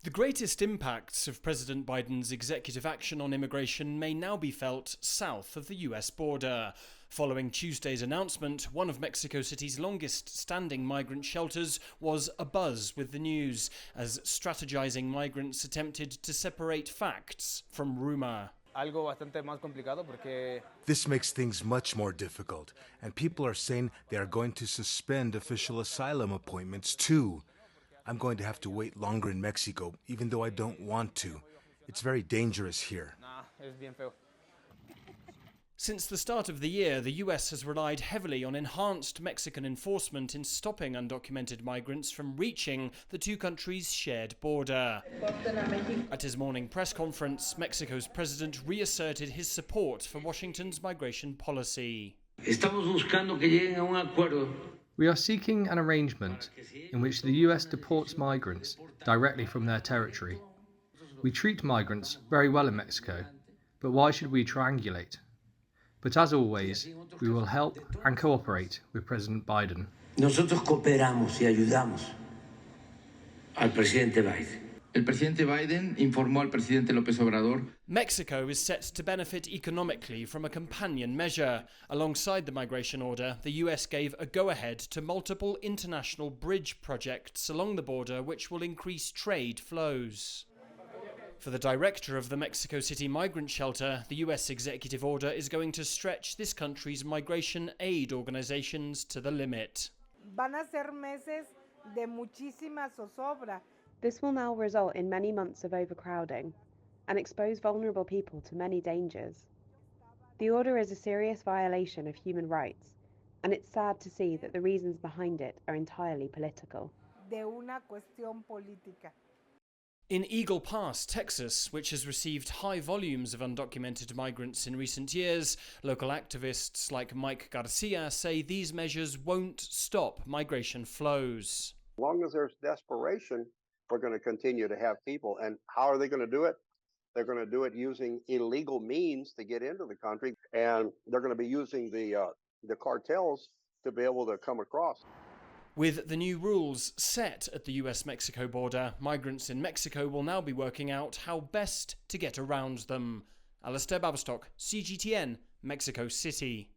The greatest impacts of President Biden's executive action on immigration may now be felt south of the US border. Following Tuesday's announcement, one of Mexico City's longest-standing migrant shelters was abuzz with the news, as strategizing migrants attempted to separate facts from rumor. This makes things much more difficult, and people are saying they are going to suspend official asylum appointments too. I'm going to have to wait longer in Mexico, even though I don't want to. It's very dangerous here. Since the start of the year, the US has relied heavily on enhanced Mexican enforcement in stopping undocumented migrants from reaching the two countries' shared border. At his morning press conference, Mexico's president reasserted his support for Washington's migration policy. We are seeking an arrangement in which the US deports migrants directly from their territory. We treat migrants very well in Mexico, but why should we triangulate? But as always, we will help and cooperate with President Biden. Nosotros cooperamos y ayudamos al presidente Biden. El presidente Biden informó al presidente Lopez Obrador. Mexico is set to benefit economically from a companion measure. Alongside the migration order, the US gave a go-ahead to multiple international bridge projects along the border which will increase trade flows. For the director of the Mexico City migrant shelter, the US executive order is going to stretch this country's migration aid organizations to the limit. Van a ser meses de muchísima zozobra. This will now result in many months of overcrowding and expose vulnerable people to many dangers. The order is a serious violation of human rights, and it's sad to see that the reasons behind it are entirely political. De una cuestión política. In Eagle Pass, Texas, which has received high volumes of undocumented migrants in recent years, local activists like Mike Garcia say these measures won't stop migration flows. As long as there's desperation, we're going to continue to have people. And how are they going to do it? They're going to do it using illegal means to get into the country, and they're going to be using the cartels to be able to come across. With the new rules set at the US-Mexico border, migrants in Mexico will now be working out how best to get around them. Alasdair, Baverstock, CGTN, Mexico City.